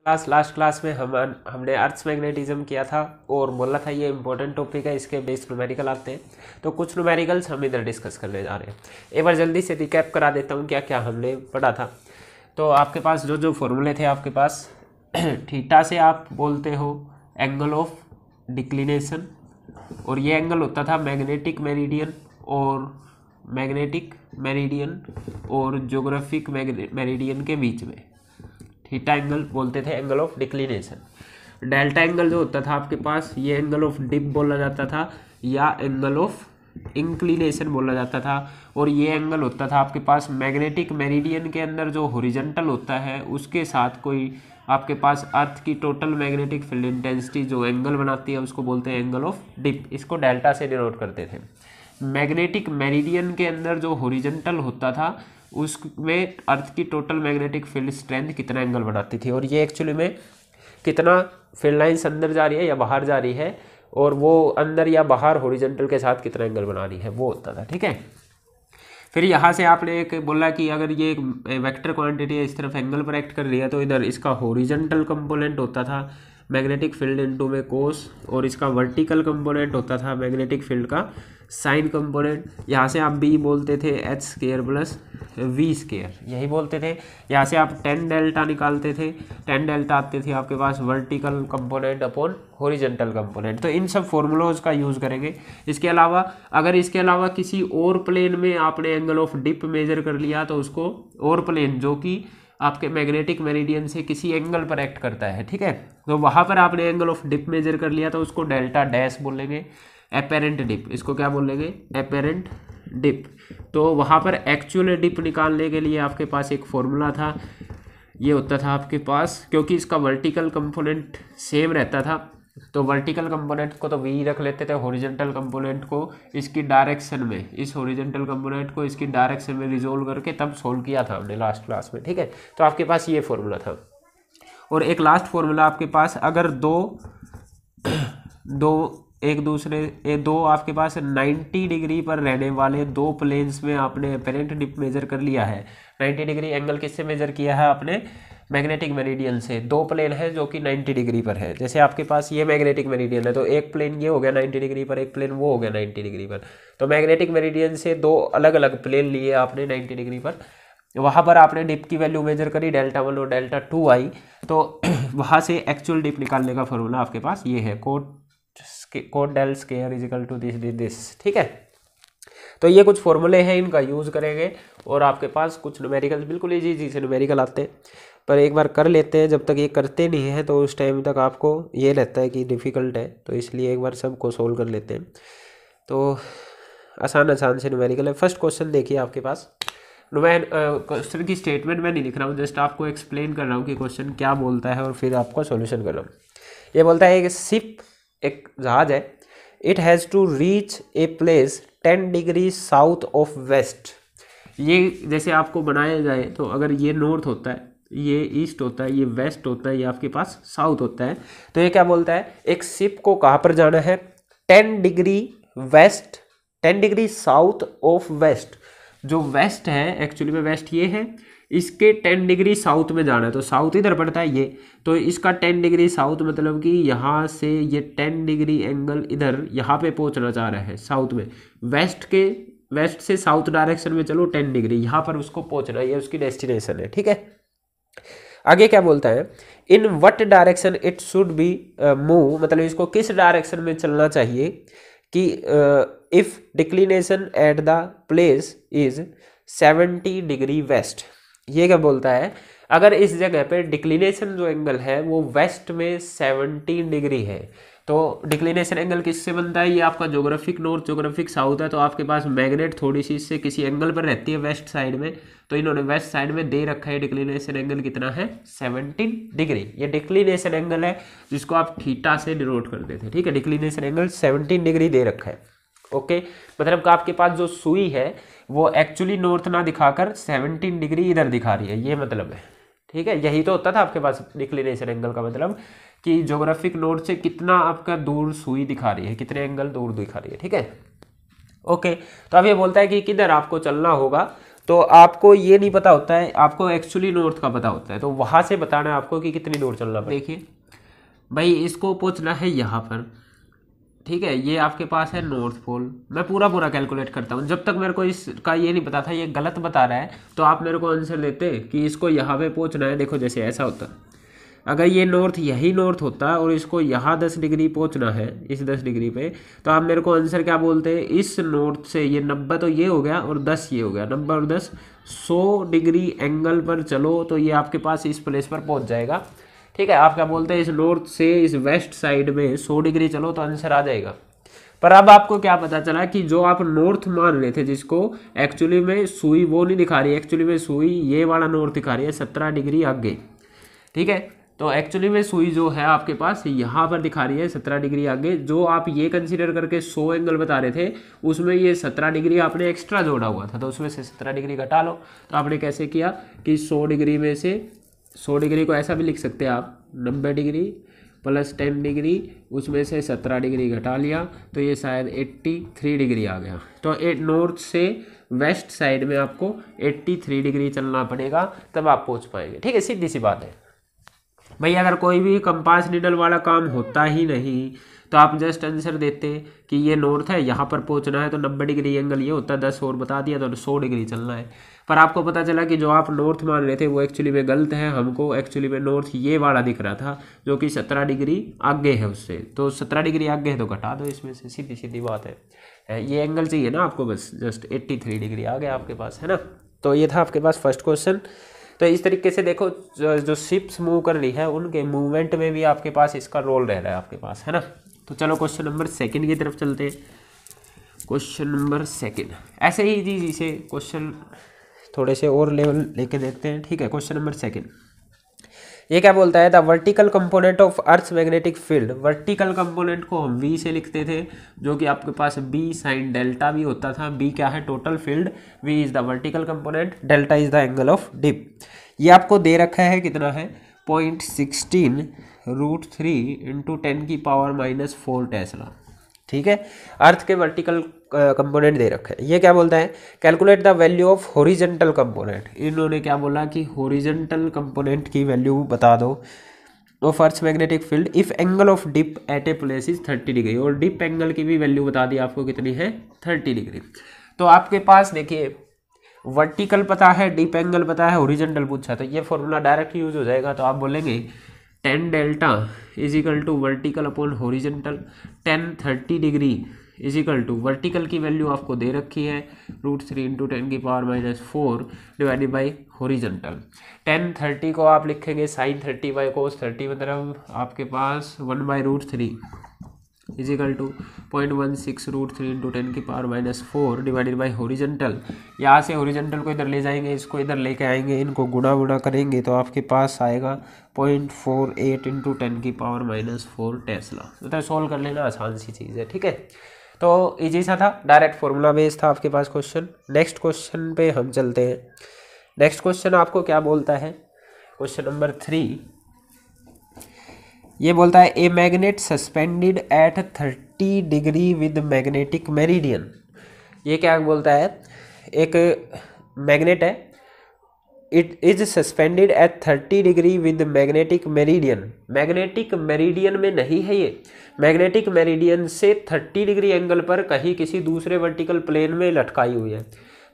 Last class में हमने अर्थ magnetism किया था और बोला था ये इंपॉर्टेंट टॉपिक है, इसके बेस न्यूमेरिकल आते हैं। तो कुछ न्यूमेरिकल्स हम इधर डिस्कस करने जा रहे हैं। एक बार जल्दी से रिकैप करा देता हूँ क्या क्या हमने पढ़ा था। तो आपके पास जो जो फॉर्मूले थे आपके पास थीटा से आप बोलते हो एंगल ऑफ डिक्लिनेशन, और ये एंगल होता था मैग्नेटिक मेरिडियन और ज्योग्राफिक मेरिडियन के बीच में। थीटा एंगल बोलते थे angle of declination. Delta angle जो होता था आपके पास, ये एंगल ऑफ डिप बोला जाता था या एंगल ऑफ इंक्लिनेशन बोला जाता था। और ये एंगल होता था आपके पास मैग्नेटिक मेरिडियन के अंदर जो हॉरिजॉन्टल होता है उसके साथ कोई आपके पास अर्थ की टोटल मैग्नेटिक फील्ड इंटेंसिटी जो एंगल बनाती है उसको बोलते हैं एंगल ऑफ डिप। इसको डेल्टा से डिनोट करते थे। मैग्नेटिक मेरिडियन के अंदर जो हॉरिजॉन्टल होता था उसमें अर्थ की टोटल मैग्नेटिक फील्ड स्ट्रेंथ कितना एंगल बनाती थी, और ये एक्चुअली में कितना फील्ड लाइंस अंदर जा रही है या बाहर जा रही है, और वो अंदर या बाहर हॉरिजॉन्टल के साथ कितना एंगल बना रही है वो होता था। ठीक है, फिर यहाँ से आपने एक बोला कि अगर ये एक वेक्टर क्वांटिटी है, इस तरफ एंगल पर एक्ट कर रही है, तो इधर इसका हॉरिजॉन्टल कंपोनेंट होता था मैग्नेटिक फील्ड इनटू में कोस, और इसका वर्टिकल कंपोनेंट होता था मैग्नेटिक फील्ड का साइन कंपोनेंट। यहाँ से आप बी बोलते थे H square plus V square, यही बोलते थे। यहाँ से आप टेन डेल्टा निकालते थे, टेन डेल्टा आते थे आपके पास vertical component upon horizontal component. तो इन सब फॉर्मूलोज का यूज़ करेंगे। इसके अलावा अगर इसके अलावा किसी और प्लेन में आपने एंगल ऑफ डिप मेजर कर लिया तो उसको, और प्लेन जो कि आपके मैग्नेटिक मेरिडियन से किसी एंगल पर एक्ट करता है, ठीक है, तो वहाँ पर आपने एंगल ऑफ डिप मेजर कर लिया तो उसको डेल्टा डैश बोलेंगे, एपेरेंट डिप। इसको क्या बोलेंगे? Apparent dip. तो वहाँ पर एक्चुअल डिप निकालने के लिए आपके पास एक फॉर्मूला था, ये होता था आपके पास, क्योंकि इसका वर्टिकल कंपोनेंट सेम रहता था तो वर्टिकल कंपोनेंट को तो वी रख लेते थे, हॉरिजॉन्टल कंपोनेंट को इसकी डायरेक्शन में, इस हॉरिजॉन्टल कंपोनेंट को इसकी डायरेक्शन में रिजोल्व करके तब सोल्व किया था हमने लास्ट क्लास में। ठीक है, तो आपके पास ये फॉर्मूला था। और एक लास्ट फॉर्मूला आपके पास, अगर दो आपके पास 90 डिग्री पर रहने वाले दो प्लेन्स में आपने एपेरेंट डिप मेजर कर लिया है। 90 डिग्री एंगल किससे मेजर किया है आपने? मैग्नेटिक मेरिडियन से। दो प्लेन है जो कि 90 डिग्री पर है। जैसे आपके पास ये मैग्नेटिक मेरिडियन है तो एक प्लेन ये हो गया 90 डिग्री पर, एक प्लेन वो हो गया 90 डिग्री पर। तो मैग्नेटिक मेरिडियन से दो अलग अलग प्लेन लिए आपने 90 डिग्री पर, वहाँ पर आपने डिप की वैल्यू मेजर करी, डेल्टा 1 और डेल्टा 2 आई। तो वहाँ से एक्चुअल डिप निकालने का फॉर्मूला आपके पास ये है, cot del square is equal to this. ठीक है, तो ये कुछ फॉर्मूले हैं, इनका यूज़ करेंगे। और आपके पास कुछ न्यूमेरिकल्स बिल्कुल इजी से न्यूमेरिकल आते हैं, पर एक बार कर लेते हैं। जब तक ये करते नहीं हैं तो उस टाइम तक आपको ये रहता है कि डिफ़िकल्ट है, तो इसलिए एक बार सबको सोल्व कर लेते हैं। तो आसान से न्यूमेरिकल है। फर्स्ट क्वेश्चन देखिए आपके पास। क्वेश्चन की स्टेटमेंट मैं नहीं लिख रहा हूँ, जस्ट आपको एक्सप्लेन कर रहा हूँ कि क्वेश्चन क्या बोलता है और फिर आपको सॉल्यूशन कर रहा हूँ। ये बोलता है एक शिप, एक जहाज है, it has to reach a place 10 degree south of west. ये जैसे आपको बनाया जाए तो अगर ये नॉर्थ होता है, ये ईस्ट होता है, ये वेस्ट होता है, ये आपके पास साउथ होता है। तो ये क्या बोलता है? एक शिप को कहाँ पर जाना है? 10 degree west, 10 degree south of west. जो वेस्ट है एक्चुअली में, वेस्ट ये है, इसके 10 डिग्री साउथ में जाना है। तो साउथ इधर पड़ता है ये, तो इसका 10 डिग्री साउथ मतलब कि यहाँ से ये 10 डिग्री एंगल इधर यहाँ पे पहुँचना चाह रहा है साउथ में। वेस्ट से साउथ डायरेक्शन में चलो 10 डिग्री, यहाँ पर उसको पहुँचना, ये उसकी डेस्टिनेशन है। ठीक है, आगे क्या बोलता है? इन what direction it should be move, मतलब इसको किस डायरेक्शन में चलना चाहिए कि if declination at the place is 70 degree west. ये क्या बोलता है? अगर इस जगह पे डिक्लिनेशन जो एंगल है वो वेस्ट में 17 डिग्री है, तो डिक्लिनेशन एंगल किससे बनता है? ये आपका ज्योग्राफिक नॉर्थ, ज्योग्राफिक साउथ है। तो आपके पास मैग्नेट थोड़ी सी इससे किसी एंगल पर रहती है वेस्ट साइड में, तो इन्होंने वेस्ट साइड में दे रखा है डिक्लिनेशन एंगल कितना है? 17 डिग्री। ये डिक्लिनेशन एंगल है जिसको आप थीटा से डिनोट करते थे। ठीक है, डिक्लिनेशन एंगल 17 डिग्री दे रखा है। ओके, मतलब कि आपके पास जो सुई है वो एक्चुअली नॉर्थ ना दिखाकर 17 डिग्री इधर दिखा रही है, ये मतलब है। ठीक है, यही तो होता था आपके पास डिक्लिनेशन एंगल का मतलब, कि ज्योग्राफिक नॉर्थ से कितना आपका दूर सुई दिखा रही है, कितने एंगल दूर दिखा रही है। ठीक है, ओके, तो अब ये बोलता है कि किधर आपको चलना होगा। तो आपको ये नहीं पता होता है, आपको एक्चुअली नॉर्थ का पता होता है, तो वहाँ से बताना है आपको कि कितनी दूर चलना पड़ेगा। देखिए भाई इसको पहुँचना है यहाँ पर, ठीक है, ये आपके पास है नॉर्थ पोल। मैं पूरा पूरा कैलकुलेट करता हूँ, जब तक मेरे को इसका ये नहीं पता था ये गलत बता रहा है तो आप मेरे को आंसर देते कि इसको यहाँ पे पहुँचना है। देखो जैसे ऐसा होता, अगर ये नॉर्थ यही नॉर्थ होता और इसको यहाँ 10 डिग्री पहुँचना है इस 10 डिग्री पे, तो आप मेरे को आंसर क्या बोलते हैं, इस नॉर्थ से ये 90 तो ये हो गया और 10 ये हो गया, 90 और 10 100 डिग्री एंगल पर चलो तो ये आपके पास इस प्लेस पर पहुँच जाएगा। ठीक है, आप क्या बोलते हैं, इस नॉर्थ से इस वेस्ट साइड में 100 डिग्री चलो तो आंसर आ जाएगा। पर अब आपको क्या पता चला कि जो आप नॉर्थ मान रहे थे, जिसको एक्चुअली में सुई वो नहीं दिखा रही है, एक्चुअली में सुई ये वाला नॉर्थ दिखा रही है 17 डिग्री आगे। ठीक है, तो एक्चुअली में सुई जो है आपके पास यहाँ पर दिखा रही है 17 डिग्री आगे। जो आप ये कंसीडर करके 100 एंगल बता रहे थे उसमें ये 17 डिग्री आपने एक्स्ट्रा जोड़ा हुआ था, तो उसमें से 17 डिग्री घटा लो। तो आपने कैसे किया कि 100 डिग्री में से 100 डिग्री को ऐसा भी लिख सकते हैं आप, 90 डिग्री प्लस 10 डिग्री, उसमें से 17 डिग्री घटा लिया तो ये शायद 83 डिग्री आ गया। तो नॉर्थ से वेस्ट साइड में आपको 83 डिग्री चलना पड़ेगा तब आप पहुंच पाएंगे। ठीक है, सीधी सी बात है भाई। अगर कोई भी कंपास नीडल वाला काम होता ही नहीं तो आप जस्ट आंसर देते कि ये नॉर्थ है, यहाँ पर पहुंचना है तो 90 डिग्री एंगल ये होता है, 10 और बता दिया तो 100 डिग्री चलना है। पर आपको पता चला कि जो आप नॉर्थ मान रहे थे वो एक्चुअली में गलत है, हमको एक्चुअली में नॉर्थ ये वाला दिख रहा था जो कि 17 डिग्री आगे है उससे, तो 17 डिग्री आगे है तो घटा दो इसमें से, सीधी सीधी बात है। ये एंगल चाहिए ना आपको, बस जस्ट 83 डिग्री आ गया आपके पास, है ना। तो ये था आपके पास फर्स्ट क्वेश्चन। तो इस तरीके से देखो जो शिप्स मूव कर रही है उनके मूवमेंट में भी आपके पास इसका रोल रह रहा है आपके पास, है ना। तो चलो क्वेश्चन नंबर 2 की तरफ चलते हैं। क्वेश्चन नंबर 2 ऐसे ही जी इसे क्वेश्चन थोड़े से और लेवल लेके देखते हैं। ठीक है, क्वेश्चन नंबर 2 ये क्या बोलता है, the vertical component of earth magnetic field. Vertical component को हम वी से लिखते थे, जो कि आपके पास बी साइन डेल्टा भी होता था। बी क्या है, total field, V is the vertical component, delta is the angle of dip. ये आपको दे रखा है कितना है, 0.16 √3 × 10⁻⁻4 टेस्ला। ठीक है, अर्थ के वर्टिकल कंपोनेंट दे रखा है। ये क्या बोलता है, calculate the value of horizontal component. इन्होंने क्या बोला कि हॉरिजॉन्टल कंपोनेंट की वैल्यू बता दो of earth magnetic field if angle of dip at a place is 30 degree. और डिप एंगल की भी वैल्यू बता दी आपको कितनी है, 30 डिग्री। तो आपके पास देखिए वर्टिकल पता है, डिप एंगल पता है, हॉरिजॉन्टल पूछा, तो ये फॉर्मूला डायरेक्ट यूज हो जाएगा। तो आप बोलेंगे 10 delta is equal to vertical upon horizontal, 10 30 degree is equal to vertical की वैल्यू आपको दे रखी है √3 × 10⁻⁻4 डिवाइडेड बाई हॉरिजॉन्टल। 10 30 को आप लिखेंगे sin 30 बाई cos 30, मतलब आपके पास 1/√3 is equal to 0.16 √3 × 10⁻⁻4 divided by horizontal. यहाँ से हॉरिजॉन्टल को इधर ले जाएंगे, इसको इधर लेके आएंगे, इनको गुणा करेंगे तो आपके पास आएगा 0.48 × 10⁻⁻4 टेस्ला। मतलब सॉल्व कर लेना आसान सी चीज़ है। ठीक है, तो इजी सा था, डायरेक्ट फॉर्मूला बेस्ड था आपके पास क्वेश्चन। नेक्स्ट क्वेश्चन पे हम चलते हैं। नेक्स्ट क्वेश्चन आपको क्या बोलता है, क्वेश्चन नंबर 3 ये बोलता है a magnet suspended at 30 degree with magnetic meridian. ये क्या बोलता है, एक मैग्नेट है, it is suspended at 30 degree with magnetic meridian. Magnetic meridian में नहीं है ये, मैग्नेटिक मेरिडियन से 30 डिग्री एंगल पर कहीं किसी दूसरे वर्टिकल प्लेन में लटकाई हुई है।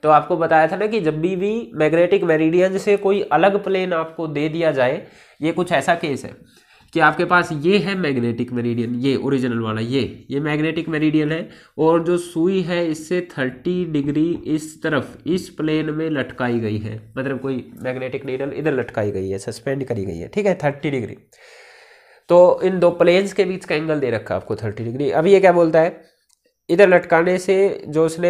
तो आपको बताया था ना कि जब भी मैग्नेटिक मेरिडियन से कोई अलग प्लेन आपको दे दिया जाए, ये कुछ ऐसा केस है कि आपके पास ये है मैग्नेटिक मेरिडियन, ये ओरिजिनल वाला, ये मैग्नेटिक मेरिडियन है, और जो सुई है इससे 30 डिग्री इस तरफ इस प्लेन में लटकाई गई है, मतलब कोई मैग्नेटिक नीडल इधर लटकाई गई है, सस्पेंड करी गई है। ठीक है, 30 डिग्री। तो इन दो प्लेन्स के बीच का एंगल दे रखा है आपको 30 डिग्री। अभी ये क्या बोलता है, इधर लटकाने से जो उसने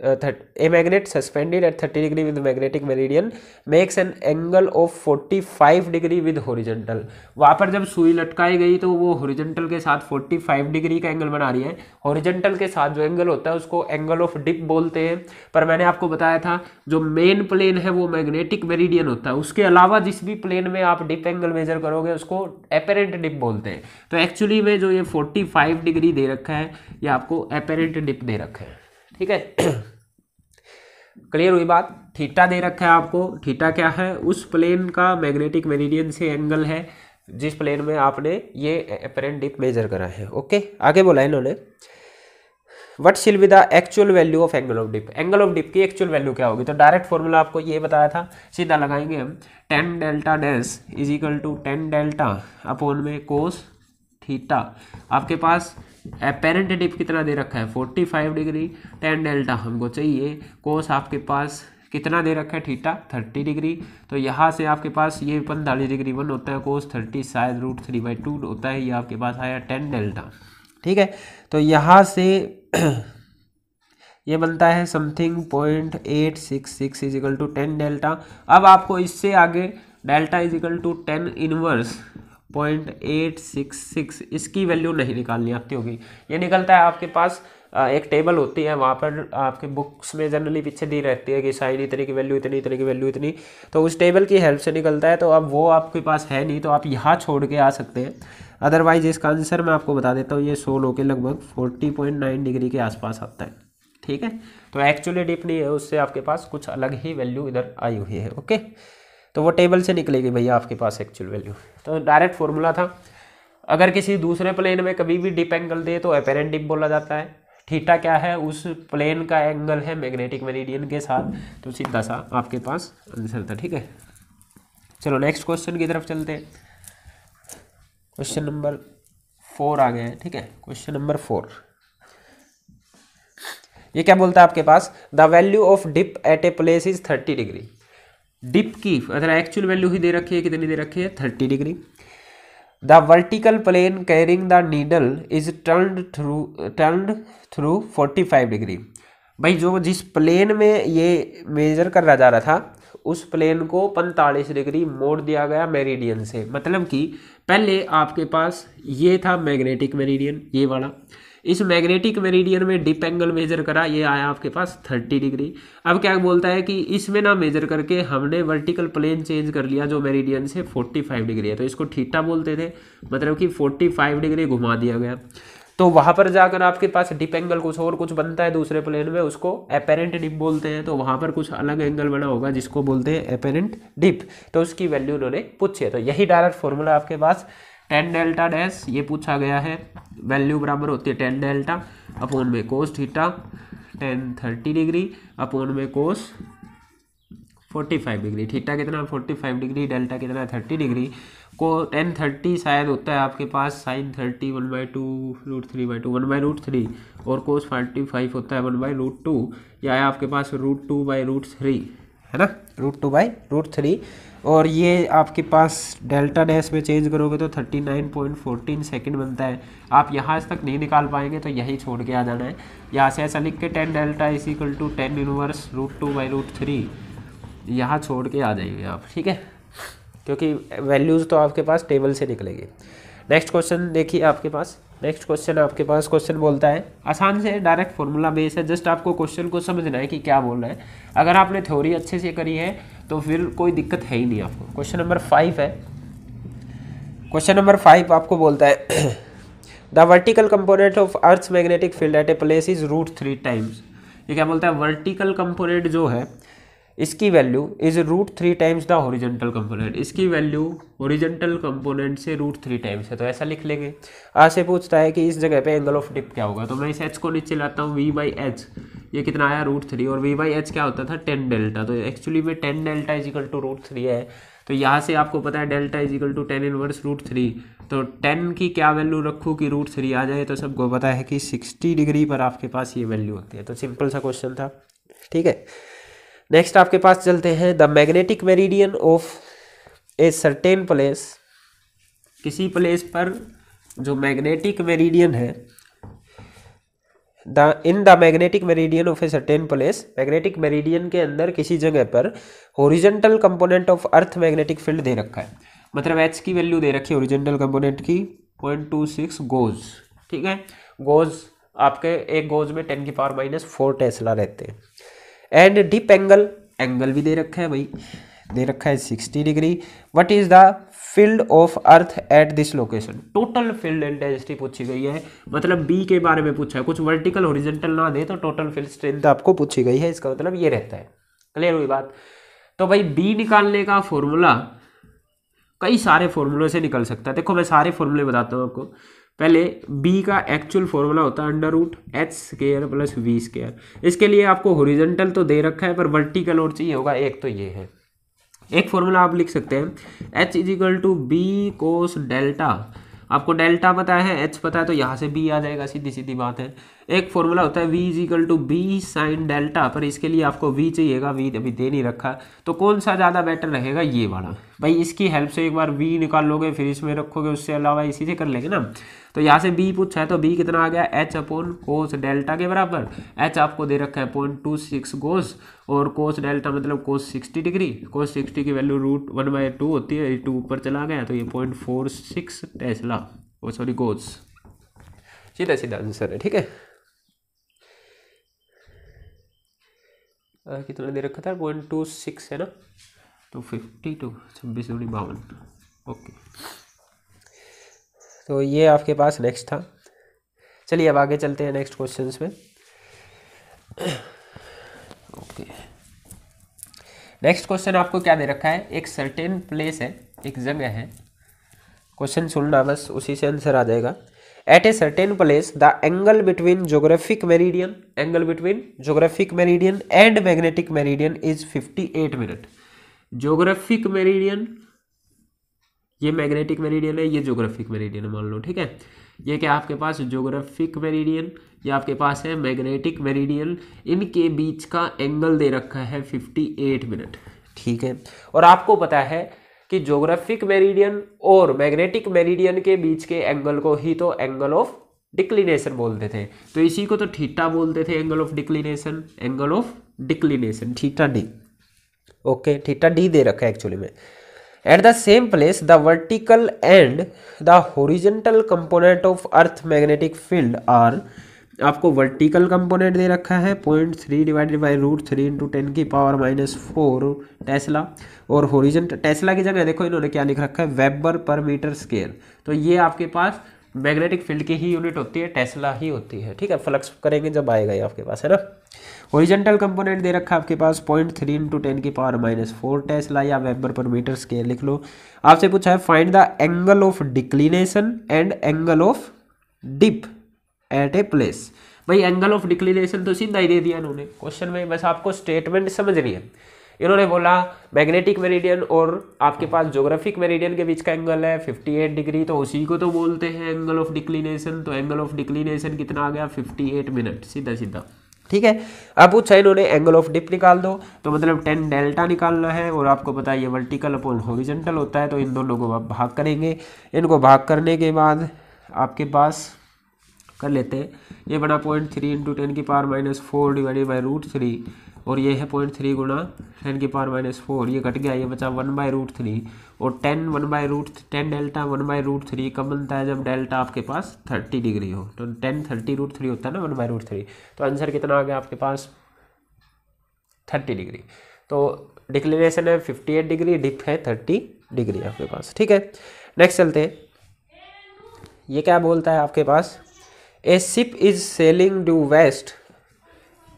a magnet suspended at 30 degree with magnetic meridian makes an angle of 45 degree with horizontal. वहाँ पर जब सुई लटकाई गई तो वो हॉरिजॉन्टल के साथ 45 डिग्री का एंगल बना रही है। हॉरिजॉन्टल के साथ जो एंगल होता है उसको एंगल ऑफ डिप बोलते हैं। पर मैंने आपको बताया था जो मेन प्लेन है वो मैग्नेटिक मेरिडियन होता है, उसके अलावा जिस भी प्लेन में आप डिप एंगल मेजर करोगे उसको एपेरेंट डिप बोलते हैं। तो एक्चुअली में जो ये 45 डिग्री दे रखा है ये आपको एपेरेंट डिप दे रखा है। ठीक है, क्लियर हुई बात। थीटा दे रखा है आपको, थीटा क्या है, उस प्लेन का मैग्नेटिक मेरिडियन से एंगल है जिस प्लेन में आपने ये एपरेंट डिप मेजर करा है। ओके, आगे बोला इन्होंने what shall be the actual value of angle of dip, angle of dip की एक्चुअल वैल्यू क्या होगी। तो डायरेक्ट फॉर्मूला आपको ये बताया था, सीधा लगाएंगे हम, tan delta dash is equal to tan delta upon में कोस थीटा। आपके पास एपेरेंट डिप कितना दे रखा है 45 डिग्री, टेन डेल्टा हमको चाहिए, कोस आपके पास कितना दे रखा है थीटा 30 डिग्री। तो यहाँ से आपके पास ये 45 डिग्री 1 होता है, कोस 30 शायद √3/2 होता है, ये आपके पास आया 10 डेल्टा। ठीक है, तो यहाँ से ये बनता है something 0.866 is equal to 10 delta. अब आपको इससे आगे delta is equal to 10 inverse 0.866 इसकी वैल्यू नहीं निकालनी आती होगी। ये निकलता है आपके पास एक टेबल होती है, वहाँ पर आपके बुक्स में जनरली पीछे दी रहती है कि साइन इतने की वैल्यू इतनी, इतने की वैल्यू इतनी, तो उस टेबल की हेल्प से निकलता है। तो अब वो आपके पास है नहीं, तो आप यहाँ छोड़ के आ सकते हैं। अदरवाइज इसका आंसर मैं आपको बता देता हूँ, ये 16 के लगभग 40.9 डिग्री के आसपास आता है। ठीक है, तो एक्चुअली डिप नहीं है, उससे आपके पास कुछ अलग ही वैल्यू इधर आई हुई है। ओके, तो वो टेबल से निकलेगी भैया आपके पास एक्चुअल वैल्यू। तो डायरेक्ट फॉर्मूला था, अगर किसी दूसरे प्लेन में कभी भी डिप एंगल दे तो एपेरेंट डिप बोला जाता है। थीटा क्या है, उस प्लेन का एंगल है मैग्नेटिक मेरिडियन के साथ, तो सीधा सा आपके पास आंसर था। ठीक है, चलो नेक्स्ट क्वेश्चन की तरफ चलते हैं। क्वेश्चन नंबर 4 आ गया है। ठीक है, क्वेश्चन नंबर 4 ये क्या बोलता है आपके पास, the value of dip at a place is 30 डिग्री। डिप की अगर एक्चुअल वैल्यू ही दे रखी है, कितनी दे रखी है 30 degree. The vertical plane carrying the needle is turned through 45 degree. भाई जो जिस प्लेन में ये मेजर करा जा रहा था उस प्लेन को 45 डिग्री मोड़ दिया गया मेरिडियन से। मतलब कि पहले आपके पास ये था मैग्नेटिक मेरिडियन, ये वाला, इस मैग्नेटिक मेरिडियन में डिप एंगल मेजर करा, ये आया आपके पास 30 डिग्री। अब क्या बोलता है कि इसमें ना मेजर करके हमने वर्टिकल प्लेन चेंज कर लिया जो मेरिडियन से 45 डिग्री है, तो इसको थीटा बोलते थे, मतलब कि 45 डिग्री घुमा दिया गया। तो वहां पर जाकर आपके पास डिप एंगल कुछ बनता है दूसरे प्लेन में, उसको एपेरेंट डिप बोलते हैं। तो वहां पर कुछ अलग एंगल बना होगा जिसको बोलते हैं एपेरेंट डिप, तो उसकी वैल्यू उन्होंने पूछी है। तो यही डायरेक्ट फॉर्मूला आपके पास 10 डेल्टा डैश ये पूछा गया है, वैल्यू बराबर होती है 10 डेल्टा अपॉन में कोस थीटा 10 30 डिग्री अपॉन में कोस 45 डिग्री। थीटा कितना 45 डिग्री, डेल्टा कितना 30 डिग्री, को 10 30 शायद होता है आपके पास साइन 30 1/2 √3/2 1/√3 और कोस 45 होता है 1/√2, या है आपके पास √2/√3 है ना, √2/√3। और ये आपके पास डेल्टा डैश में चेंज करोगे तो 39.14 सेकंड बनता है। आप यहाँ तक नहीं निकाल पाएंगे तो यही छोड़ के आ जाना है। यहाँ से ऐसा लिख के 10 delta is equal to 10 inverse √2/√3 यहाँ छोड़ के आ जाएंगे आप। ठीक है, क्योंकि वैल्यूज़ तो आपके पास टेबल से निकलेगी। नेक्स्ट क्वेश्चन देखिए आपके पास, नेक्स्ट क्वेश्चन आपके पास क्वेश्चन बोलता है, आसान से डायरेक्ट फॉर्मूला बेस है, जस्ट आपको क्वेश्चन को समझना है कि क्या बोल रहा है। अगर आपने थ्योरी अच्छे से करी है तो फिर कोई दिक्कत है ही नहीं आपको। क्वेश्चन नंबर 5 है, क्वेश्चन नंबर 5 आपको बोलता है the vertical component of earth's magnetic field at a place is √3 times. ये क्या बोलता है, वर्टिकल कंपोनेंट जो है इसकी value is √3 times the horizontal component, इसकी वैल्यू हॉरिजॉन्टल कंपोनेंट से √3 टाइम्स है। तो ऐसा लिख लेंगे। आज से पूछता है कि इस जगह पे एंगल ऑफ डिप क्या होगा, तो मैं इस h को नीचे लाता हूँ, v/h ये कितना आया √3, और v/h क्या होता था 10 डेल्टा, तो एक्चुअली में 10 डेल्टा इज इक्वल टू √3 है। तो यहाँ से आपको पता है delta is equal to 10 inverse √3, तो 10 की क्या वैल्यू रखूँ कि √3 आ जाए, तो सबको पता है कि 60 डिग्री पर आपके पास ये वैल्यू होती है। तो सिंपल सा क्वेश्चन था। ठीक है, नेक्स्ट आपके पास चलते हैं, the magnetic meridian of a certain place, किसी प्लेस पर जो मैग्नेटिक मेरिडियन है, in the magnetic meridian of a certain place, magnetic meridian के अंदर किसी जगह पर horizontal component of earth magnetic field दे रखा है, मतलब एच की वैल्यू दे रखी है हॉरिजॉन्टल कंपोनेंट की 0.26 गोज। ठीक है, गोज आपके एक गोज में 10⁻⁴ टेस्ला रहते हैं। एंड डिप एंगल, एंगल भी दे रखा है भाई, दे रखा है 60 degree. What is the field of earth at this location. Total field intensity पूछी गई है, मतलब बी के बारे में पूछा है, कुछ वर्टिकल हॉरिजॉन्टल ना दे तो टोटल फील्ड स्ट्रेंथ आपको पूछी गई है, इसका मतलब ये रहता है। क्लियर हुई बात। तो भाई बी निकालने का फॉर्मूला कई सारे फॉर्मूलों से निकल सकता है। देखो मैं सारे फॉर्मूले बताता हूँ आपको। पहले बी का एक्चुअल फॉर्मूला होता है under root H square plus V square. इसके लिए आपको हॉरिजॉन्टल तो दे रखा है पर वर्टिकल और चाहिए होगा, एक तो ये है। एक फॉर्मूला आप लिख सकते हैं H is equal to B cos delta. आपको डेल्टा पता है, एच पता है, तो यहाँ से बी आ जाएगा, सीधी सीधी बात है। एक फॉर्मूला होता है v is equal to B sine delta, पर इसके लिए आपको v चाहिएगा, v अभी दे नहीं रखा। तो कौन सा ज़्यादा बेटर रहेगा, ये वाला। भाई इसकी हेल्प से एक बार v निकाल लोगे फिर इसमें रखोगे, उससे अलावा इसी से कर लेंगे ना। तो यहाँ से b पूछा है तो b कितना आ गया, h अपॉन कोस डेल्टा के बराबर। h आपको दे रखा है 0.26 कोस, और कोस डेल्टा मतलब कोस 60 डिग्री। कोस 60 की वैल्यू √1/2 होती है, 2 ऊपर चला गया तो ये 0.46 टेस्ला, ओ सॉरी कोस। सीधा सीधा आंसर है, ठीक है। कितना दे रखा था, 0.26 है ना, तो 52 26 दूनी 52। ओके, तो ये आपके पास नेक्स्ट था। चलिए अब आगे चलते हैं नेक्स्ट क्वेश्चंस में। ओके, नेक्स्ट क्वेश्चन आपको क्या दे रखा है, एक सर्टेन प्लेस है, एक जगह है। क्वेश्चन सुनना बस, उसी से आंसर आ जाएगा। At a certain place, the angle between geographic meridian and magnetic meridian is 58 minute. Geographic meridian, ये मैग्नेटिक मेरिडियन है, ये जोग्राफिक मेरिडियन मान लो, ठीक है। ये क्या आपके पास जोग्राफिक मेरिडियन, ये आपके पास है मैग्नेटिक मेरिडियन, इनके बीच का एंगल दे रखा है 58 मिनट, ठीक है। और आपको पता है कि ज्योग्राफिक मेरिडियन और मैग्नेटिक मेरिडियन के बीच के एंगल को ही तो एंगल ऑफ डिक्लिनेशन बोलते थे, तो इसी को तो थीटा बोलते थे, angle of declination, angle of declination theta D. Okay, theta D दे रखा है एक्चुअली में। At the same place the vertical and the horizontal component of earth magnetic field are, आपको वर्टिकल कंपोनेंट दे रखा है 0.3 डिवाइडेड बाई √3 इंटू 10⁻⁴ टेस्ला, और horizontal tesla की जगह देखो इन्होंने क्या लिख रखा है, वेबर पर मीटर स्क्वायर। तो ये आपके पास मैग्नेटिक फील्ड की ही यूनिट होती है, टेस्ला ही होती है, ठीक है। फ्लक्स करेंगे जब आएगा ये आपके पास, है ना। हॉरिजॉन्टल कंपोनेंट दे रखा है आपके पास 0.3 इंटू 10⁻⁴ टेस्ला, या वेबर पर मीटर स्क्वायर लिख लो। आपसे पूछा है find the angle of declination and angle of dip at a place. भाई एंगल ऑफ डिक्लिनेशन तो सीधा ही दे दिया इन्होंने क्वेश्चन में, बस आपको स्टेटमेंट समझनी है। इन्होंने बोला मैग्नेटिक मेरिडियन और आपके पास ज्योग्राफिक मेरिडियन के बीच का एंगल है 58 डिग्री, तो उसी को तो बोलते हैं एंगल ऑफ डिक्लिनेशन। तो एंगल ऑफ डिक्लिनेशन कितना आ गया, 58 मिनट, सीधा सीधा, ठीक है। अब पूछा इन्होंने एंगल ऑफ डिप निकाल दो, तो मतलब 10 डेल्टा निकालना है, और आपको पता है ये वर्टिकल अपॉन हॉरिजॉन्टल होता है, तो इन दोनों को आप भाग करेंगे। इनको भाग करने के बाद आपके पास कर लेते हैं, ये बना 0.3 इंटू 10⁻⁴ डिवाइडेड बाई √3, और ये है 0.3 गुना 10⁻⁴, ये कट गया, ये बचा 1/√3, और 10 डेल्टा 1/√3 कब बनता है, जब डेल्टा आपके पास 30 डिग्री हो, तो 10 30 √3 होता है ना 1/√3। तो आंसर कितना आ गया आपके पास 30 डिग्री। तो डिक्लिनेशन है 58 डिग्री, डिप है 30 डिग्री आपके पास, ठीक है। नेक्स्ट चलते हैं, ये क्या बोलता है आपके पास, a ship is sailing due west.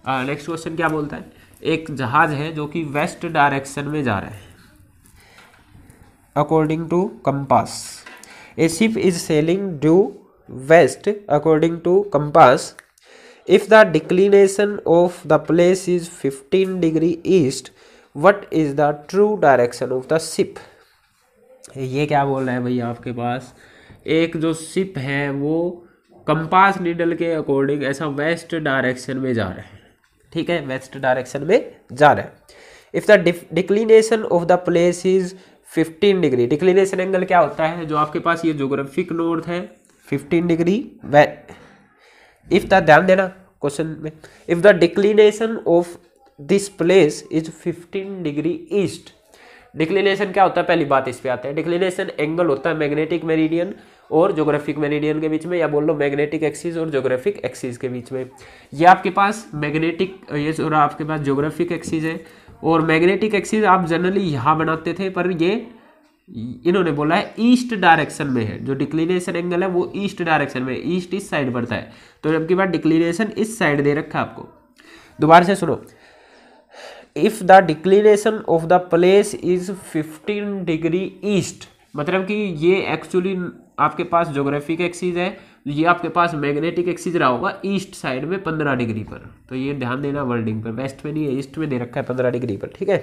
Next question क्या बोलता है, एक जहाज है जो कि वेस्ट डायरेक्शन में जा रहा है according to compass. A ship is sailing due west according to compass if the declination of the place is 15 degree east, what is the true direction of the ship. ये क्या बोल रहा है भाई, आपके पास एक जो शिप है वो कंपास नीडल के अकॉर्डिंग ऐसा वेस्ट डायरेक्शन में जा रहा है, ठीक है, वेस्ट डायरेक्शन में जा रहा है। If the declination of the place is 15 degree, declination angle क्या होता है, जो आपके पास ये ज्योग्राफिक नॉर्थ है 15 डिग्री। इफ द, ध्यान देना क्वेश्चन में, if the declination of this place is 15 degree east. Declination क्या होता है, पहली बात इस पे आते हैं। डिक्लिनेशन एंगल होता है मैग्नेटिक मेरिडियन और ज्योग्राफिक मेरिडियन के बीच में, या बोल लो मैग्नेटिक एक्सिस और ज्योग्राफिक एक्सिस के बीच में। ये आपके पास मैग्नेटिक, ये और आपके पास ज्योग्राफिक एक्सिस है, और मैग्नेटिक एक्सिस आप जनरली यहाँ बनाते थे, पर ये इन्होंने बोला है ईस्ट डायरेक्शन में है, जो डिक्लिनेशन एंगल है वो ईस्ट डायरेक्शन में, ईस्ट इस साइड बढ़ता है, तो जबकि बात डिक्लिनेशन इस साइड दे रखा है आपको। दोबारा से सुनो, if the declination of the place is 15 degree east, मतलब कि ये एक्चुअली आपके पास ज्योग्राफिक एक्सिस है, ये आपके पास मैग्नेटिक एक्सिस रहा होगा ईस्ट साइड में 15 डिग्री पर, तो ये ध्यान देना वर्डिंग पर, वेस्ट में नहीं है, ईस्ट में दे रखा है 15 डिग्री पर, ठीक है।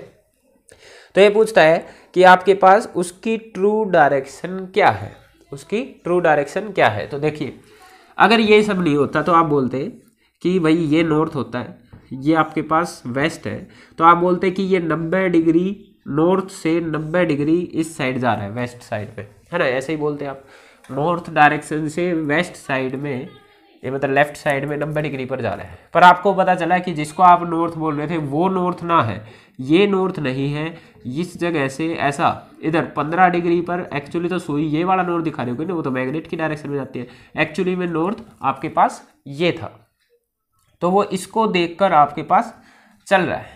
तो ये पूछता है कि आपके पास उसकी ट्रू डायरेक्शन क्या है, उसकी ट्रू डायरेक्शन क्या है। तो देखिए, अगर ये सब नहीं होता तो आप बोलते कि भाई ये नॉर्थ होता है, ये आपके पास वेस्ट है, तो आप बोलते कि ये 90 डिग्री नॉर्थ से 90 डिग्री इस साइड जा रहा है, वेस्ट साइड पे, है ना, ऐसे ही बोलते आप। नॉर्थ डायरेक्शन से वेस्ट साइड में, ये मतलब लेफ्ट साइड में 90 डिग्री पर जा रहा है। पर आपको पता चला कि जिसको आप नॉर्थ बोल रहे थे वो नॉर्थ ना है, ये नॉर्थ नहीं है, इस जगह से ऐसा इधर 15 डिग्री पर एक्चुअली तो सुई ये वाला नॉर्थ दिखा रही होगी ना, वो तो मैग्नेट की डायरेक्शन में जाती है, एक्चुअली में नॉर्थ आपके पास ये था, तो वो इसको देखकर आपके पास चल रहा है,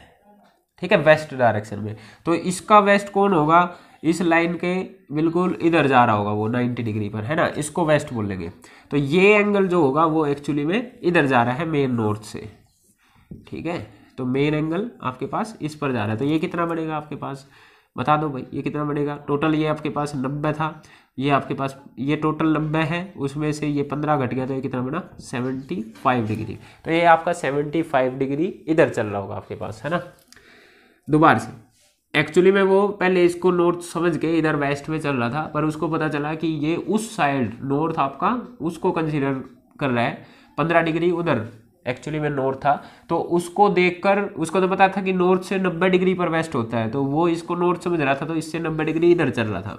ठीक है, वेस्ट डायरेक्शन में। तो इसका वेस्ट कौन होगा, इस लाइन के बिल्कुल इधर जा रहा होगा वो 90 डिग्री पर, है ना, इसको वेस्ट बोल लेंगे। तो ये एंगल जो होगा वो एक्चुअली में इधर जा रहा है मेन नॉर्थ से, ठीक है। तो मेन एंगल आपके पास इस पर जा रहा है, तो ये कितना बनेगा आपके पास, बता दो भाई, ये कितना बनेगा। टोटल ये आपके पास 90 था, ये आपके पास ये टोटल 90 है, उसमें से ये 15 घट गया, तो ये कितना बना 75 डिग्री। तो ये आपका 75 डिग्री इधर चल रहा होगा आपके पास, है ना। दोबारा से, एक्चुअली में वो पहले इसको नॉर्थ समझ के इधर वेस्ट में चल रहा था, पर उसको पता चला कि ये उस साइड नॉर्थ आपका उसको कंसीडर कर रहा है, 15 डिग्री उधर एक्चुअली में नॉर्थ था, तो उसको देखकर उसको तो पता था कि नॉर्थ से 90 डिग्री पर वेस्ट होता है, तो वो इसको नॉर्थ समझ रहा था, तो इससे 90 डिग्री इधर चल रहा था,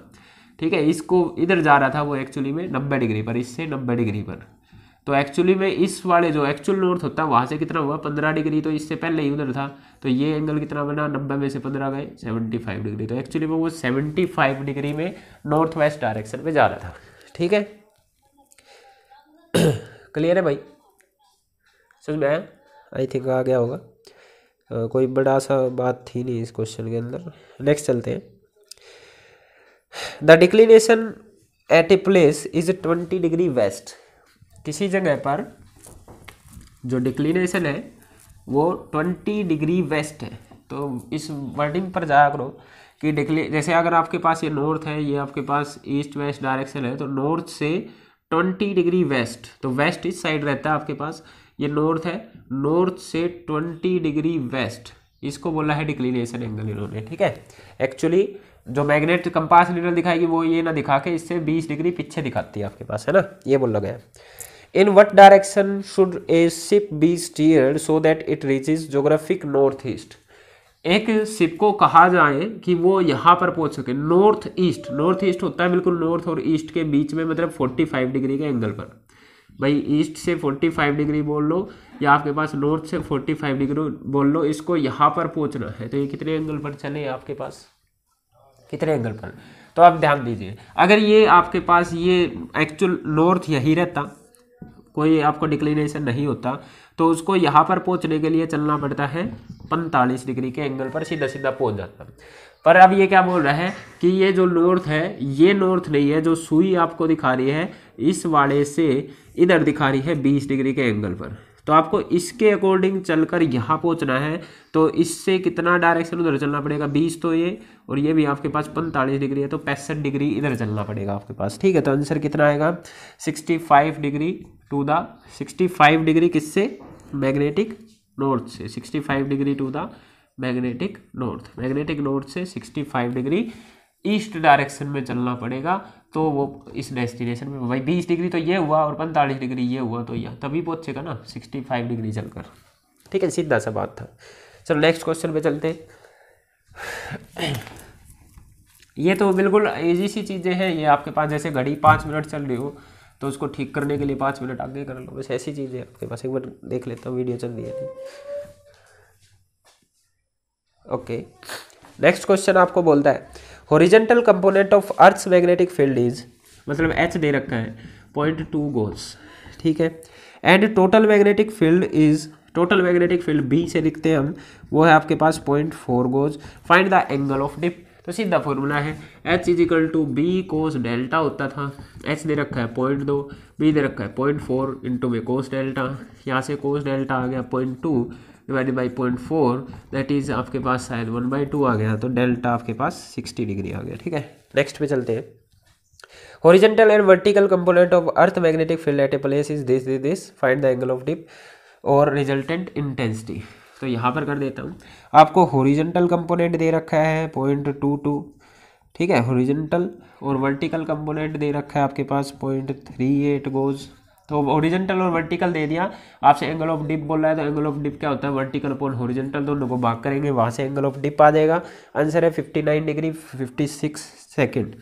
ठीक है, इसको इधर जा रहा था वो एक्चुअली में 90 डिग्री पर, इससे 90 डिग्री पर। तो एक्चुअली में इस वाले जो एक्चुअल नॉर्थ होता है वहाँ से कितना हुआ 15 डिग्री, तो इससे पहले ही उधर था, तो ये एंगल कितना बना, 90 में से 15 गए 75 डिग्री, तो एक्चुअली में वो 75 डिग्री में नॉर्थ वेस्ट डायरेक्शन में जा रहा था, ठीक है। क्लियर है भाई, समझ में आया, आई थिंक आ गया होगा, कोई बड़ा सा बात थी नहीं इस क्वेश्चन के अंदर। नेक्स्ट चलते हैं। The declination at a place is 20 degree west, किसी जगह पर जो डिक्लिनेशन है वो 20 डिग्री वेस्ट है, तो इस वर्डिंग पर जाया करो कि जैसे अगर आपके पास ये नॉर्थ है, ये आपके पास ईस्ट वेस्ट डायरेक्शन है, तो नॉर्थ से 20 डिग्री वेस्ट, तो वेस्ट इस साइड रहता है आपके पास, ये नॉर्थ है, नॉर्थ से 20 डिग्री वेस्ट, इसको बोला है डिक्लिनेशन एंगल इन्होंने, ठीक है। एक्चुअली जो मैग्नेट कंपास नीडल दिखाएगी वो ये ना दिखा के इससे 20 डिग्री पीछे दिखाती है आपके पास, है ना, ये बोला गया। In what direction should a ship be steered so that it reaches geographic north east, एक शिप को कहा जाए कि वो यहाँ पर पहुंच सके नॉर्थ ईस्ट, नॉर्थ ईस्ट होता है बिल्कुल नॉर्थ और ईस्ट के बीच में, मतलब 45 डिग्री के एंगल पर, भाई ईस्ट से 45 डिग्री बोल लो या आपके पास नॉर्थ से 45 डिग्री बोल लो, इसको यहाँ पर पहुंचना है, तो ये कितने एंगल पर चले आपके पास, कितने एंगल पर। तो आप ध्यान दीजिए, अगर ये आपके पास ये एक्चुअल नॉर्थ यही रहता, कोई आपको डिक्लिनेशन नहीं होता, तो उसको यहाँ पर पहुँचने के लिए चलना पड़ता है 45 डिग्री के एंगल पर, सीधा सीधा पहुँच जाता। पर अब ये क्या बोल रहा है कि ये जो नॉर्थ है ये नॉर्थ नहीं है, जो सुई आपको दिखा रही है इस वाले से इधर दिखा रही है 20 डिग्री के एंगल पर, तो आपको इसके अकॉर्डिंग चलकर यहाँ पहुँचना है, तो इससे कितना डायरेक्शन उधर चलना पड़ेगा, 20 तो ये, और ये भी आपके पास 45 डिग्री है, तो 65 डिग्री इधर चलना पड़ेगा आपके पास, ठीक है। तो आंसर कितना आएगा 65 डिग्री टू द 65 डिग्री किससे, मैग्नेटिक नॉर्थ से, 65 degree to the magnetic north, magnetic north से 65 डिग्री ईस्ट डायरेक्शन में चलना पड़ेगा, तो वो इस डेस्टिनेशन में, भाई 20 डिग्री तो ये हुआ और 45 डिग्री ये हुआ, तो यह तभी पहुंचेगा ना 65 डिग्री चलकर, ठीक है, सीधा सा बात था। चलो नेक्स्ट क्वेश्चन पे चलते हैं। ये तो बिल्कुल इजी सी चीज़ें हैं, ये आपके पास जैसे घड़ी 5 मिनट चल रही हो तो उसको ठीक करने के लिए 5 मिनट आगे कर लो, बस ऐसी चीज़ें आपके पास, एक बार देख लेता हूँ, वीडियो चल रही है। ओके, नेक्स्ट क्वेश्चन आपको बोलता है horizontal component of earth's magnetic field is, मतलब एच दे रखा है 0.2 गोज, ठीक है, and total magnetic field is, total magnetic field B से लिखते हैं हम, वो है आपके पास 0.4 gauss, find the angle of dip. तो सीधा फॉर्मूला है H is equal to B cos delta होता था, H दे रखा है 0.2, बी दे रखा है 0.4 इंटू में कोस डेल्टा, यहाँ से कोस डेल्टा आ गया 0.2 डिवाइडेड बाई 0.4, दैट इज आपके पास शायद 1/2 आ गया, तो डेल्टा आपके पास 60 डिग्री आ गया। ठीक है, नेक्स्ट पे चलते हैं। Horizontal and vertical component of earth magnetic field at a place is this find the angle of dip और रिजल्टेंट इंटेंसिटी। तो यहाँ पर कर देता हूँ, आपको हॉरिजॉन्टल कंपोनेंट दे रखा है 0.22, ठीक है, हॉरिजॉन्टल, और वर्टिकल कंपोनेंट दे रखा है आपके पास 0.38 गोज। तो हॉरिजॉन्टल और वर्टिकल दे दिया, आपसे एंगल ऑफ डिप बोल रहा है, तो एंगल ऑफ डिप क्या होता है, वर्टिकल अपॉन हॉरिजॉन्टल दोनों को भाग करेंगे, वहाँ से एंगल ऑफ डिप आ जाएगा। आंसर है 59 डिग्री 56 सेकेंड।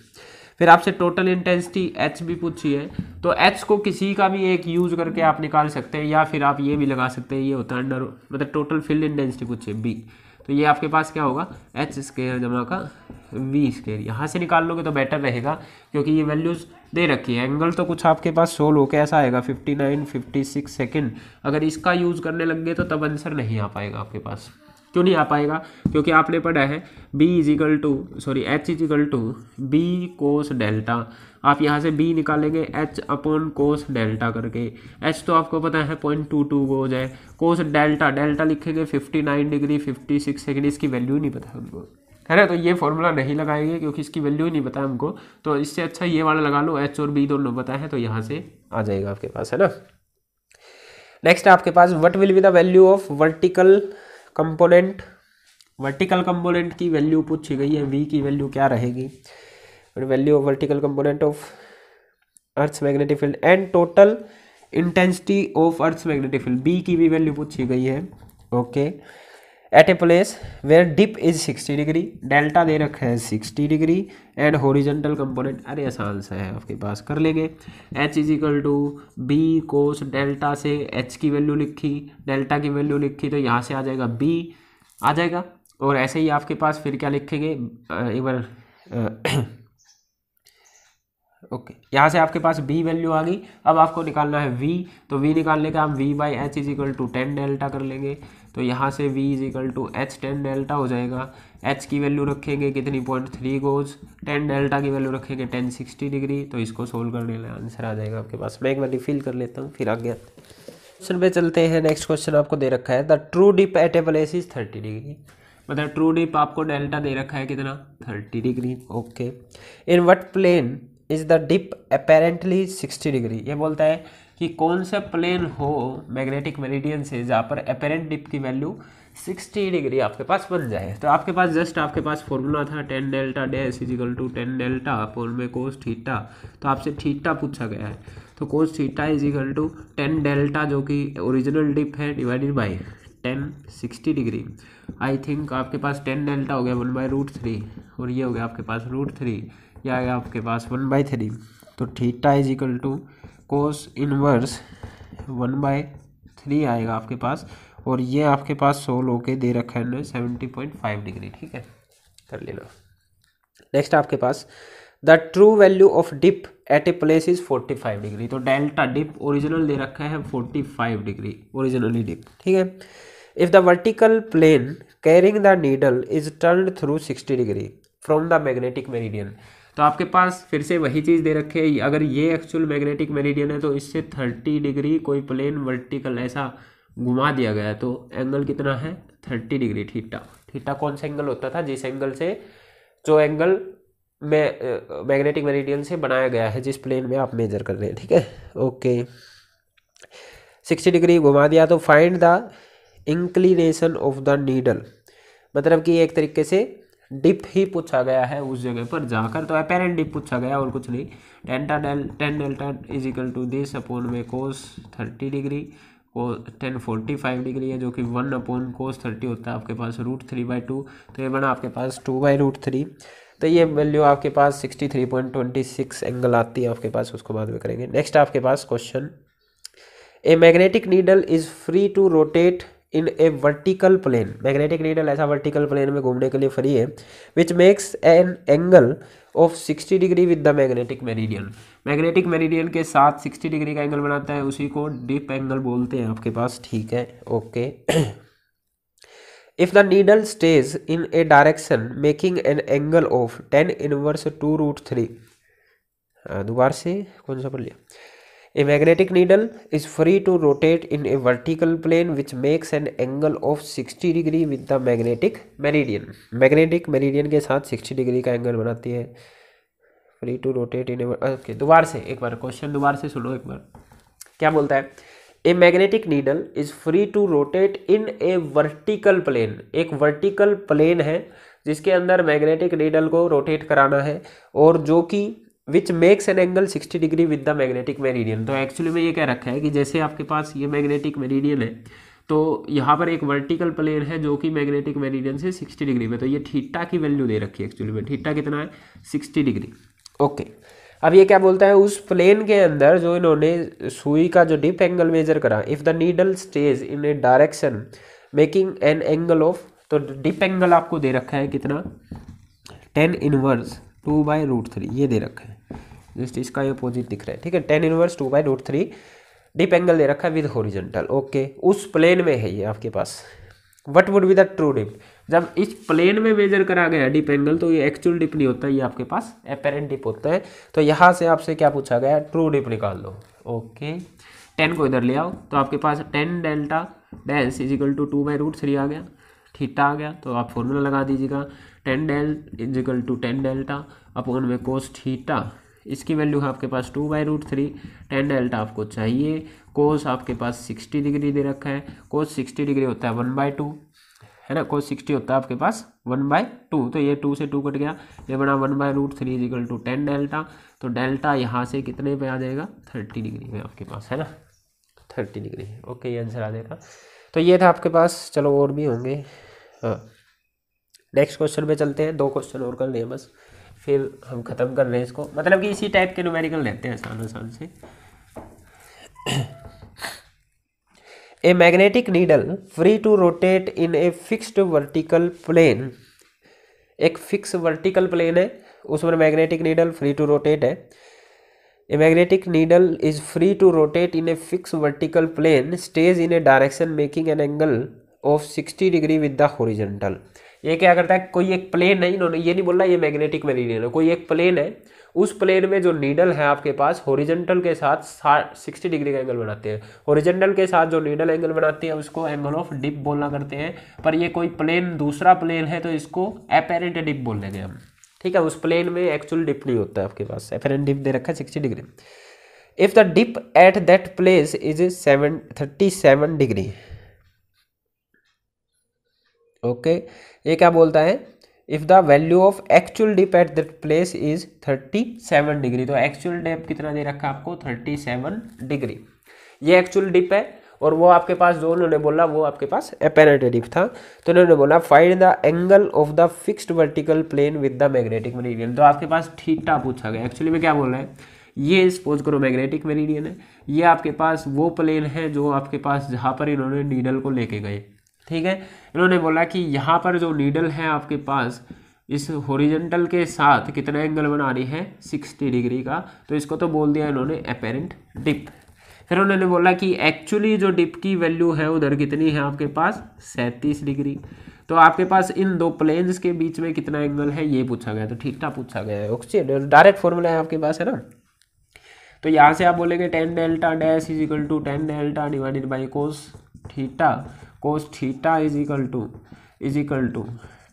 फिर आपसे टोटल इंटेंसिटी H भी पूछी है, तो H को किसी का भी एक यूज करके आप निकाल सकते हैं, या फिर आप ये भी लगा सकते हैं, ये होता है अंडर, मतलब टोटल फील्ड इंटेंसिटी पूछी है B, तो ये आपके पास क्या होगा H स्क्वायर जमा का V स्क्वायर, यहाँ से निकाल लोगे तो बेटर रहेगा, क्योंकि ये वैल्यूज दे रखी है। एंगल तो कुछ आपके पास सोल्व हो के ऐसा आएगा 59 56 सेकेंड, अगर इसका यूज करने लग गए तो तब आंसर नहीं आ पाएगा आपके पास। क्यों नहीं आ पाएगा, क्योंकि आपने पढ़ा है H is equal to B cos delta, आप यहाँ से B निकालेंगे H अपॉन कोस डेल्टा करके, H तो आपको पता है 0.22 हो जाए, कोस डेल्टा लिखेंगे 59 डिग्री 56 सेकेंड, इसकी वैल्यू नहीं पता हमको, है ना, तो ये फॉर्मूला नहीं लगाएंगे क्योंकि इसकी वैल्यू ही नहीं पता हमको, तो इससे अच्छा ये वाला लगा लो, H और B दोनों पता है, तो यहाँ से आ जाएगा आपके पास, है ना। नेक्स्ट आपके पास what will be the value of vertical component, vertical component की वैल्यू पूछी गई है, V की वैल्यू क्या रहेगी, value of vertical component of earth's magnetic field and total intensity of earth's magnetic field, B की भी वैल्यू पूछी गई है। Okay, at a place where dip is 60 degree, delta दे रखा है 60 डिग्री एंड हॉरिजॉन्टल कंपोनेंट, अरे आसान सा है आपके पास, कर लेंगे। H is equal to B cos delta से H की वैल्यू लिखी, डेल्टा की वैल्यू लिखी, तो यहाँ से आ जाएगा B आ जाएगा, और ऐसे ही आपके पास फिर क्या लिखेंगे एक बार ओके, यहाँ से आपके पास B वैल्यू आ गई, अब आपको निकालना है V, तो V निकालने का हम V/H is equal to 10 delta कर लेंगे, तो यहाँ से V is equal to H 10 delta हो जाएगा। H की वैल्यू रखेंगे कितनी 0.3 गोज, 10 डेल्टा की वैल्यू रखेंगे 10 60 डिग्री, तो इसको सोल्व करने में आंसर आ जाएगा आपके पास। मैं एक बार रिफिल कर लेता हूँ फिर आगे क्वेश्चन पे चलते हैं। नेक्स्ट क्वेश्चन आपको दे रखा है the true dip at a place is 30 degree, मतलब ट्रू डिप आपको डेल्टा दे रखा है कितना 30 degree. Okay, in what plane is the dip apparently 60 degree, ये बोलता है कि कौन सा प्लेन हो मैग्नेटिक मेरिडियन से जहाँ पर अपेरेंट डिप की वैल्यू 60 डिग्री आपके पास बन जाए। तो आपके पास जस्ट आपके पास फॉर्मूला था 10 delta dash is equal to 10 delta upon में कोस थीटा, तो आपसे थीटा पूछा गया है, तो cos theta is equal to 10 delta जो कि ओरिजिनल डिप है divided by 10 60 degree. I think आपके पास 10 डेल्टा हो गया 1/√3 और ये हो गया आपके पास √3, या आएगा आपके पास 1/3, तो theta is equal to cos inverse 1/3 आएगा आपके पास, और ये आपके पास सोल्व होके दे रखा है 70.5 डिग्री। ठीक है, कर लेना। नेक्स्ट आपके पास the true value of dip at a place is 45 degree, तो डेल्टा डिप ओरिजिनल दे रखा है 45 डिग्री ओरिजिनली डिप। ठीक है, if the vertical plane carrying the needle is turned through 60 degree from the magnetic meridian, तो आपके पास फिर से वही चीज़ दे रखे है, अगर ये एक्चुअल मैग्नेटिक मेरिडियन है तो इससे 30 डिग्री कोई प्लेन वर्टिकल ऐसा घुमा दिया गया है, तो एंगल कितना है 30 डिग्री थीटा। थीटा कौन सा एंगल होता था, जिस एंगल से जो एंगल में मैग्नेटिक मेरिडियन से बनाया गया है जिस प्लेन में आप मेजर कर रहे हैं। ठीक है, ओके, 60 डिग्री घुमा दिया, तो find the inclination of the needle, मतलब कि एक तरीके से डिप ही पूछा गया है उस जगह पर जाकर, तो अपेरेंट डिप पूछा गया और कुछ नहीं। 10 delta is equal to this upon में कोस 30 डिग्री, को 10 45 डिग्री है जो कि 1 अपॉन कोस 30 होता है आपके पास √3/2, तो ये बना आपके पास 2/√3, तो ये वैल्यू आपके पास 63.26 एंगल आती है आपके पास, उसको बाद में करेंगे। नेक्स्ट आपके पास question, a magnetic needle is free to rotate in a vertical plane, magnetic needle ऐसा वर्टिकल प्लेन में घूमने के लिए फ्री है, which makes an angle of 60 degree with the magnetic meridian, magnetic meridian के साथ 60 डिग्री का एंगल बनाता है, उसी को डिप एंगल बोलते हैं आपके पास। ठीक है, okay, if the needle stays in a direction making an angle of 10 inverse 2√3, दोबारा से कौन सा पढ़ लिया। A magnetic needle is free to rotate in a vertical plane which makes an angle of 60 degree with the magnetic meridian. Magnetic meridian के साथ 60 degree का angle बनाती है। Free to rotate in a, okay दोबारा से एक बार question दोबारा से सुनो एक बार। क्या बोलता है, a magnetic needle is free to rotate in a vertical plane. एक वर्टिकल प्लेन है जिसके अंदर मैग्नेटिक नीडल को रोटेट कराना है और जो कि विच makes an angle 60 degree with the magnetic meridian. तो एक्चुअली में ये क्या रखा है कि जैसे आपके पास ये मैग्नेटिक मेरिडियन है तो यहाँ पर एक वर्टिकल प्लेन है जो कि मैग्नेटिक मेरिडियन से 60 डिग्री में, तो ये थीटा की वैल्यू दे रखी है एक्चुअली में। थीटा कितना है, 60 डिग्री। ओके, अब ये क्या बोलता है, उस प्लेन के अंदर जो इन्होंने सुई का जो डिप एंगल मेजर करा, if the needle stays in a direction making an angle of, तो डिप एंगल आपको दे रखा है कितना, 10 इनवर्स 2/√3 ये दे रखा है, जस्ट इसका ये अपोजिट दिख रहा है, ठीक है। 10 इनवर्स 2/√3 डिप एंगल दे रखा है विद हॉरिजॉन्टल। ओके, उस प्लेन में है ये आपके पास। What would be the true dip, जब इस प्लेन में मेजर करा गया डिप एंगल तो ये एक्चुअल डिप नहीं होता, ये आपके पास एपेरेंट डिप होता है। तो यहाँ से आपसे क्या पूछा गया, ट्रू डिप निकाल लो। ओके, 10 को इधर ले आओ तो आपके पास 10 delta dash is equal to 2/√3 आ गया, थीटा आ गया। तो आप फॉर्मूला लगा दीजिएगा, 10 del is equal to 10 delta upon में कोस थीटा, इसकी वैल्यू है आपके पास 2/√3। 10 डेल्टा आपको चाहिए, कोस आपके पास 60 डिग्री दे रखा है, कोस 60 डिग्री होता है 1/2 है ना, कोस 60 होता है आपके पास 1/2, तो ये 2 से 2 कट गया, ये बना 1/√3 इज इक्वल टू 10 डेल्टा। तो डेल्टा यहाँ से कितने पे आ जाएगा, 30 डिग्री में आपके पास, है ना, 30 डिग्री। ओके, ये आंसर आ जाएगा। तो ये था आपके पास, चलो और भी होंगे। हाँ, नेक्स्ट क्वेश्चन पे चलते हैं, 2 क्वेश्चन और कर लिए बस, फिर हम खत्म कर रहे हैं इसको। मतलब कि इसी टाइप के न्यूमेरिकल रहते हैं आसान आसान से। A magnetic needle free to rotate in a fixed vertical plane, एक फिक्स वर्टिकल प्लेन है उसमें magnetic needle free to rotate है। A magnetic needle is free to rotate in a fix vertical plane stage in a direction making an angle of 60 degree with the horizontal. ये क्या करता है, कोई एक plane है, इन्होंने ये नहीं बोला ये मैग्नेटिक मेरिडियन है, कोई एक प्लेन है, उस प्लेन में जो नीडल है आपके पास हॉरिजॉन्टल के साथ 60 डिग्री का एंगल बनाते हैं। हॉरिजॉन्टल के साथ जो नीडल एंगल बनाती है उसको एंगल ऑफ डिप बोलना करते हैं, पर ये कोई प्लेन दूसरा प्लेन है तो इसको एपेरेंट डिप बोल देंगे हम, ठीक है। उस प्लेन में एक्चुअल डिप नहीं होता है आपके पास, एपेरेंट डिप दे रखा है 60 degree. If the dip at that place is 37 degree, okay, ये क्या बोलता है, if the value of actual dip at that place is 37 degree, तो एक्चुअल डिप कितना दे रखा है आपको, 37 डिग्री, ये एक्चुअल डिप है। और वो आपके पास जो उन्होंने बोला वो आपके पास एपेरेंट डिप था, तो उन्होंने बोला find the angle of the fixed vertical plane with the magnetic meridian. तो आपके पास थीटा पूछा गया, एक्चुअली में क्या बोल रहा है, ये सपोज करो मैग्नेटिक मेरिडियन है, ये आपके पास वो प्लेन है जो आपके पास जहाँ पर इन्होंने नीडल को लेके गए, ठीक है। इन्होंने बोला कि यहाँ पर जो नीडल है आपके पास इस हॉरिजॉन्टल के साथ कितना एंगल बना रही है, 60 डिग्री का, तो इसको तो बोल दिया इन्होंने एपेरेंट डिप। फिर उन्होंने बोला कि एक्चुअली जो डिप की वैल्यू है उधर कितनी है आपके पास, 37 डिग्री। तो आपके पास इन दो प्लेन्स के बीच में कितना एंगल है ये पूछा गया, तो थीटा पूछा गया है। ओके, डायरेक्ट फॉर्मूला है आपके पास, है ना। तो यहाँ से आप बोलेंगे 10 delta dash is equal to 10 delta divided by cos theta, cos theta is equal to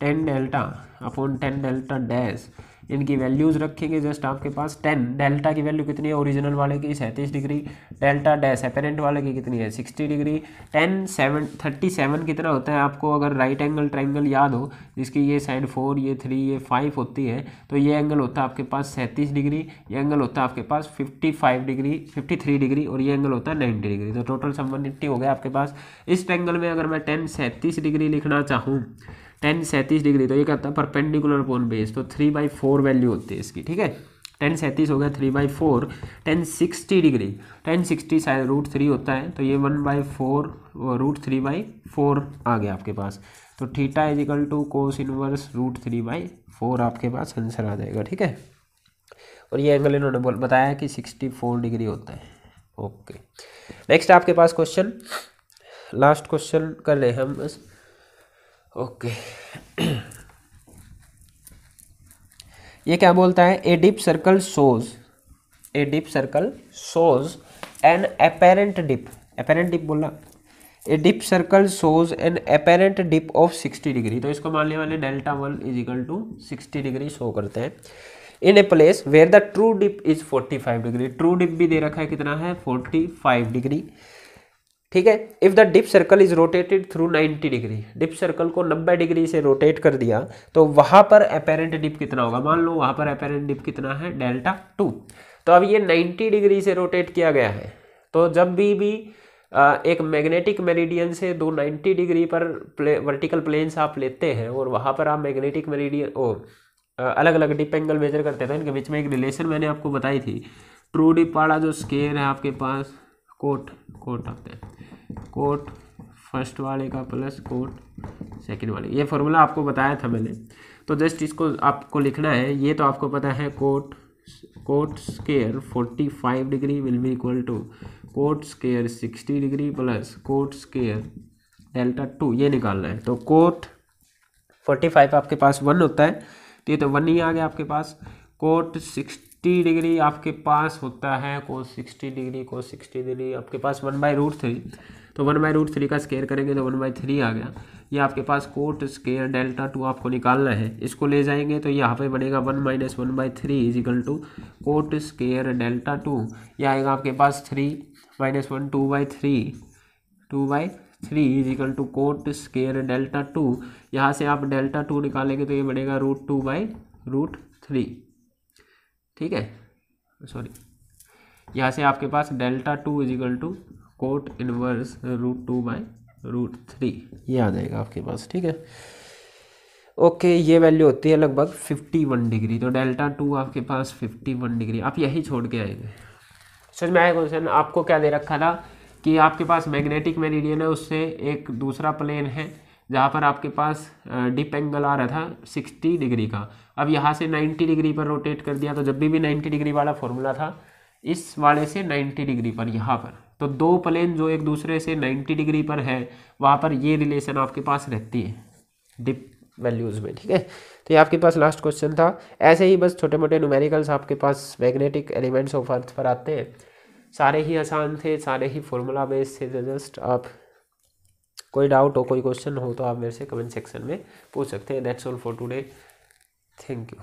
10 delta upon 10 delta dash, इनकी वैल्यूज रखेंगे जस्ट आपके पास। 10 डेल्टा की वैल्यू कितनी है ओरिजिनल वाले की, 37 डिग्री, डेल्टा डैश एपेरेंट वाले की कितनी है, 60 डिग्री। 37 कितना होता है आपको अगर राइट एंगल ट्राइंगल याद हो, जिसकी ये साइड 4 ये 3 ये 5 होती है, तो ये एंगल होता है आपके पास 37 डिग्री, ये एंगल होता है आपके पास 53 डिग्री और ये एंगल होता है 90 डिग्री। तो टोटल 180 हो गया आपके पास। इस ट्राइंगल में अगर मैं 10 37 डिग्री लिखना चाहूँ, 10 37 डिग्री, तो ये कहता है परपेंडिकुलर अपॉन बेस, तो 3/4 वैल्यू होती है इसकी, ठीक है। 10 37 हो गया 3/4। 10 60 डिग्री, 10 60 शायद √3 होता है, तो ये 1/4 √3/4 आ गया आपके पास। तो theta is equal to cos inverse √3/4 आपके पास आंसर आ जाएगा, ठीक है। और ये एंगल इन्होंने बताया कि 64 डिग्री होता है। ओके, नेक्स्ट आपके पास क्वेश्चन, लास्ट क्वेश्चन कर रहे हैं हम बस। ओके ये क्या बोलता है, a dip circle shows an apparent dip बोला, a dip circle shows an apparent dip of 60 degree. तो इसको मान लिया मैंने delta 1 is equal to 60 degree show करते हैं in a place where the true dip is 45 degree. True dip भी दे रखा है, कितना है 45 डिग्री, ठीक है। If the dip circle is rotated through 90 degree, dip circle को 90 डिग्री से रोटेट कर दिया तो वहां पर अपेरेंट डिप कितना होगा, मान लो वहां पर अपेरेंट डिप कितना है डेल्टा 2। तो अब ये 90 डिग्री से रोटेट किया गया है, तो जब भी एक मैग्नेटिक मेरिडियन से दो 90 डिग्री पर वर्टिकल प्लेन्स आप लेते हैं और वहां पर आप मैग्नेटिक मेरिडियन अलग अलग डिप एंगल मेजर करते थे, इनके बीच में एक रिलेशन मैंने आपको बताई थी। ट्रू डिप वाला जो स्केयर है आपके पास कोट आते हैं, कोट फर्स्ट वाले का प्लस कोट सेकंड वाले, ये फॉर्मूला आपको बताया था मैंने। तो जस्ट इसको आपको लिखना है, ये तो आपको पता है cot square 45 degree will be equal to cot square 60 degree plus cot square delta 2, ये निकालना है। तो कोट 45 आपके पास 1 होता है, तो ये तो 1 ही आ गया आपके पास। कोट 60 डिग्री आपके पास होता है कोस 60 डिग्री आपके पास 1/√3, तो 1/√3 का स्केयर करेंगे तो 1/3 आ गया। ये आपके पास कोट स्केयर डेल्टा 2 आपको निकालना है, इसको ले जाएंगे तो यहाँ पे बनेगा 1 - 1/3 is equal to cot square delta 2, यह आएगा आपके पास 3 - 1 2/3 is equal to cot square delta 2। यहाँ से आप डेल्टा 2 निकालेंगे तो ये बनेगा √2/√3, ठीक है, सॉरी, यहाँ से आपके पास delta 2 is equal to cot inverse √2/√3, ये आ जाएगा आपके पास, ठीक है। ओके ये वैल्यू होती है लगभग 51 डिग्री, तो डेल्टा 2 आपके पास 51 डिग्री, आप यही छोड़ के आएंगे। समझ में आया क्वेश्चन? आपको क्या दे रखा था कि आपके पास मैग्नेटिक मेरिडियन है, उससे एक दूसरा प्लेन है जहाँ पर आपके पास डिप एंगल आ रहा था 60 डिग्री का, अब यहाँ से 90 डिग्री पर रोटेट कर दिया, तो जब भी 90 डिग्री वाला फॉर्मूला था इस वाले से 90 डिग्री पर यहाँ पर, तो दो प्लेन जो एक दूसरे से 90 डिग्री पर है वहाँ पर ये रिलेशन आपके पास रहती है डिप वैल्यूज़ में, ठीक है। तो ये आपके पास लास्ट क्वेश्चन था। ऐसे ही बस छोटे मोटे न्यूमेरिकल्स आपके पास मैग्नेटिक एलिमेंट्स ऑफ अर्थ पर आते हैं, सारे ही आसान थे, सारे ही फॉर्मूला बेस्ड थे। जस्ट आप कोई डाउट हो, कोई क्वेश्चन हो तो आप मेरे से कमेंट सेक्शन में पूछ सकते हैं। That's all for today, thank you.